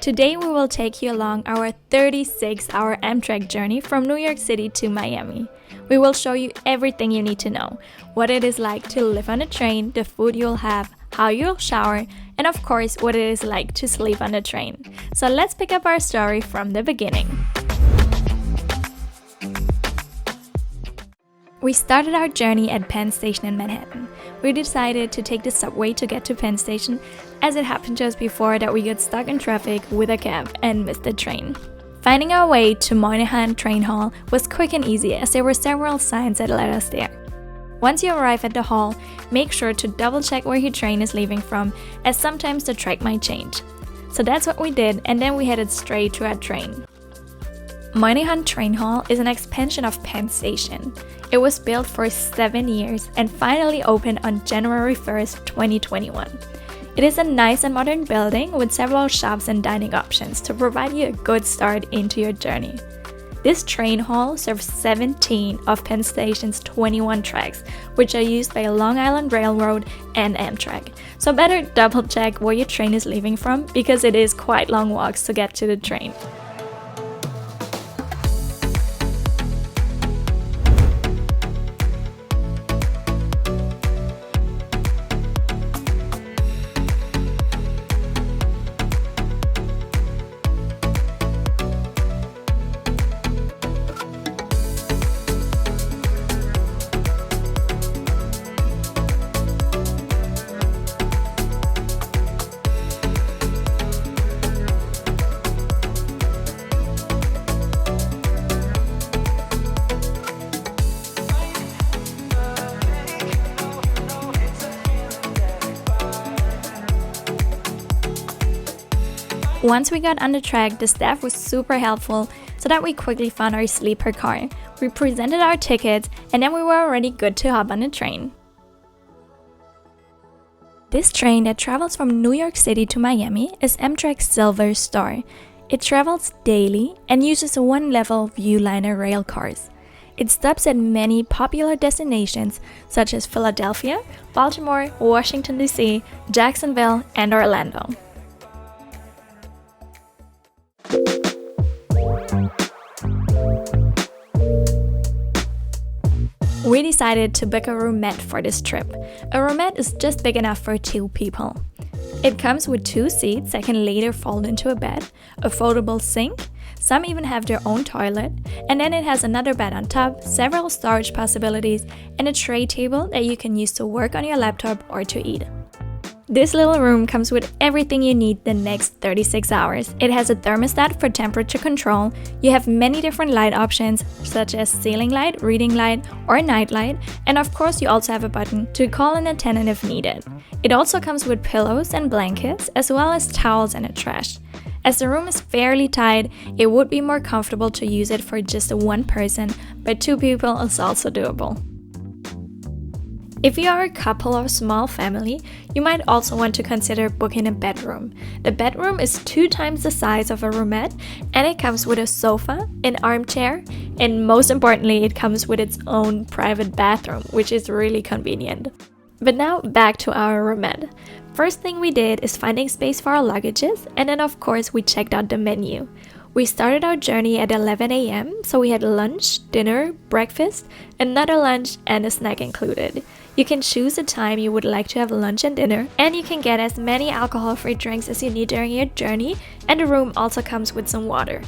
Today we will take you along our 36-hour Amtrak journey from New York City to Miami. We will show you everything you need to know, what it is like to live on a train, the food you'll have, how you'll shower, and of course what it is like to sleep on the train. So let's pick up our story from the beginning. We started our journey at Penn Station in Manhattan. We decided to take the subway to get to Penn Station, as it happened just before that we got stuck in traffic with a cab and missed the train. Finding our way to Moynihan Train Hall was quick and easy, as there were several signs that led us there. Once you arrive at the hall, make sure to double check where your train is leaving from, as sometimes the track might change. So that's what we did, and then we headed straight to our train. Moynihan Train Hall is an expansion of Penn Station. It was built for 7 years and finally opened on January 1st, 2021. It is a nice and modern building with several shops and dining options to provide you a good start into your journey. This train hall serves 17 of Penn Station's 21 tracks, which are used by Long Island Railroad and Amtrak. So better double check where your train is leaving from, because it is quite long walks to get to the train. Once we got on the track, the staff was super helpful so that we quickly found our sleeper car. We presented our tickets and then we were already good to hop on the train. This train that travels from New York City to Miami is Amtrak's Silver Star. It travels daily and uses one-level Viewliner rail cars. It stops at many popular destinations such as Philadelphia, Baltimore, Washington DC, Jacksonville, and Orlando. We decided to book a roomette for this trip. A roomette is just big enough for 2 people. It comes with 2 seats that can later fold into a bed, a foldable sink, some even have their own toilet, and then it has another bed on top, several storage possibilities, and a tray table that you can use to work on your laptop or to eat. This little room comes with everything you need the next 36 hours. It has a thermostat for temperature control. You have many different light options, such as ceiling light, reading light, or night light, and of course you also have a button to call an attendant if needed. It also comes with pillows and blankets, as well as towels and a trash. As the room is fairly tight, it would be more comfortable to use it for just 1 person, but 2 people is also doable. If you are a couple or small family, you might also want to consider booking a bedroom. The bedroom is 2 times the size of a roomette, and it comes with a sofa, an armchair, and most importantly, it comes with its own private bathroom, which is really convenient. But now back to our roomette. First thing we did is finding space for our luggages, and then of course we checked out the menu. We started our journey at 11 a.m., so we had lunch, dinner, breakfast, another lunch, and a snack included. You can choose a time you would like to have lunch and dinner, and you can get as many alcohol-free drinks as you need during your journey, and the room also comes with some water.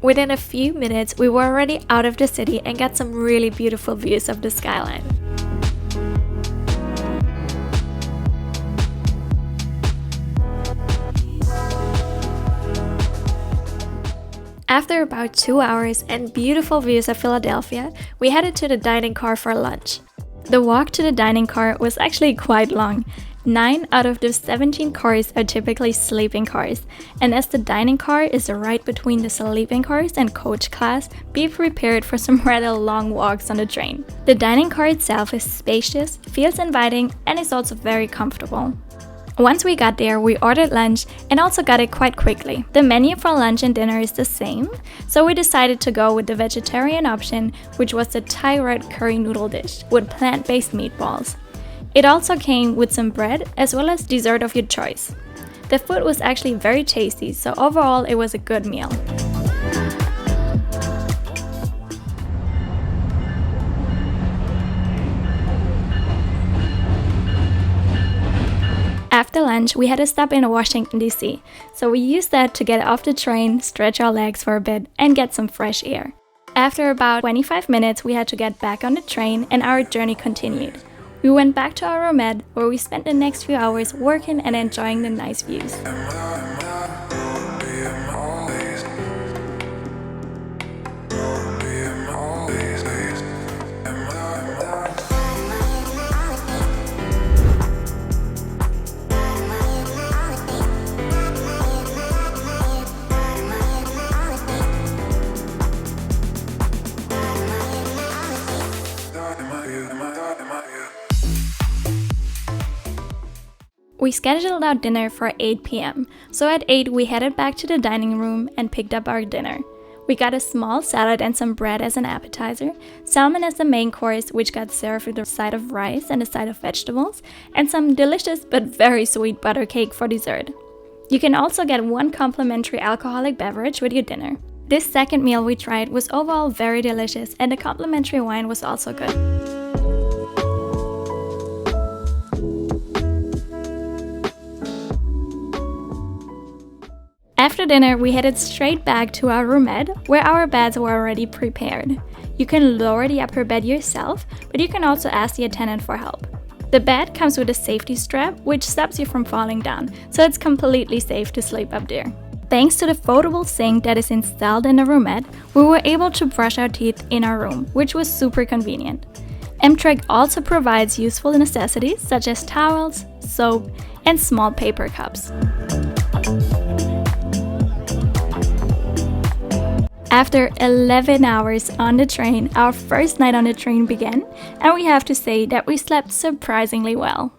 Within a few minutes, we were already out of the city and got some really beautiful views of the skyline. After about 2 hours and beautiful views of Philadelphia, we headed to the dining car for lunch. The walk to the dining car was actually quite long. 9 out of the 17 cars are typically sleeping cars, and as the dining car is right between the sleeping cars and coach class, be prepared for some rather long walks on the train. The dining car itself is spacious, feels inviting, and is also very comfortable. Once we got there, we ordered lunch and also got it quite quickly. The menu for lunch and dinner is the same, so we decided to go with the vegetarian option, which was the Thai red curry noodle dish with plant-based meatballs. It also came with some bread as well as dessert of your choice. The food was actually very tasty, so overall it was a good meal. After lunch, we had a stop in Washington, D.C., so we used that to get off the train, stretch our legs for a bit, and get some fresh air. After about 25 minutes, we had to get back on the train and our journey continued. We went back to our roomette, where we spent the next few hours working and enjoying the nice views. We scheduled our dinner for 8 p.m, so at 8 we headed back to the dining room and picked up our dinner. We got a small salad and some bread as an appetizer, salmon as the main course, which got served with a side of rice and a side of vegetables, and some delicious but very sweet butter cake for dessert. You can also get one complimentary alcoholic beverage with your dinner. This second meal we tried was overall very delicious, and the complimentary wine was also good. After dinner, we headed straight back to our roomette, where our beds were already prepared. You can lower the upper bed yourself, but you can also ask the attendant for help. The bed comes with a safety strap, which stops you from falling down, so it's completely safe to sleep up there. Thanks to the foldable sink that is installed in the roomette, we were able to brush our teeth in our room, which was super convenient. AMTRAK also provides useful necessities such as towels, soap, and small paper cups. After 11 hours on the train, our first night on the train began, and we have to say that we slept surprisingly well.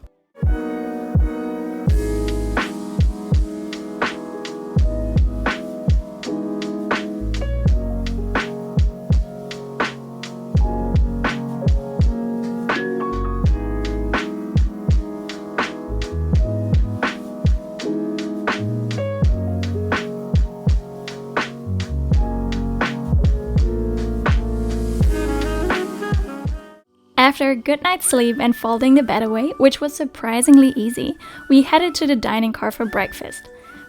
After a good night's sleep and folding the bed away, which was surprisingly easy, we headed to the dining car for breakfast.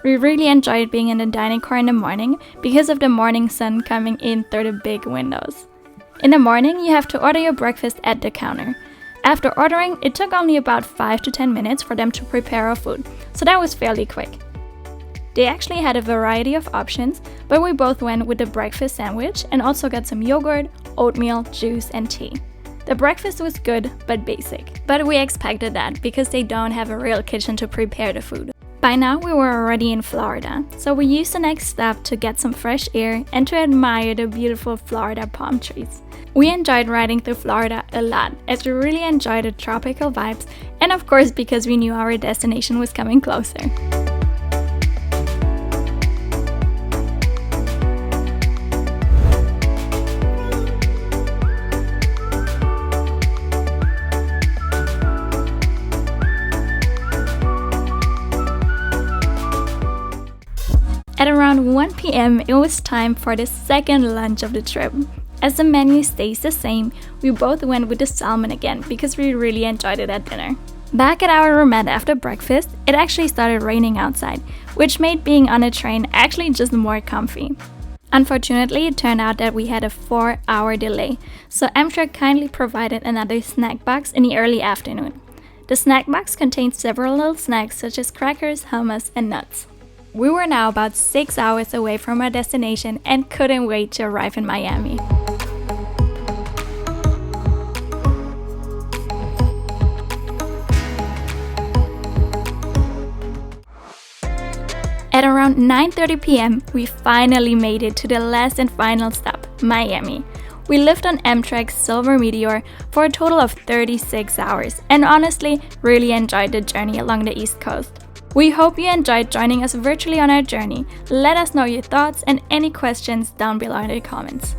We really enjoyed being in the dining car in the morning because of the morning sun coming in through the big windows. In the morning, you have to order your breakfast at the counter. After ordering, it took only about 5 to 10 minutes for them to prepare our food, so that was fairly quick. They actually had a variety of options, but we both went with the breakfast sandwich and also got some yogurt, oatmeal, juice, and tea. The breakfast was good, but basic. But we expected that because they don't have a real kitchen to prepare the food. By now we were already in Florida, so we used the next stop to get some fresh air and to admire the beautiful Florida palm trees. We enjoyed riding through Florida a lot, as we really enjoyed the tropical vibes, and of course because we knew our destination was coming closer. At around 1 p.m, it was time for the second lunch of the trip. As the menu stays the same, we both went with the salmon again because we really enjoyed it at dinner. Back at our roomette after breakfast, it actually started raining outside, which made being on a train actually just more comfy. Unfortunately, it turned out that we had a 4-hour delay, so AMTRAK kindly provided another snack box in the early afternoon. The snack box contained several little snacks such as crackers, hummus, and nuts. We were now about 6 hours away from our destination and couldn't wait to arrive in Miami. At around 9:30 p.m, we finally made it to the last and final stop, Miami. We lived on AMTRAK'S Silver Meteor for a total of 36 hours and honestly really enjoyed the journey along the East Coast. We hope you enjoyed joining us virtually on our journey. Let us know your thoughts and any questions down below in the comments.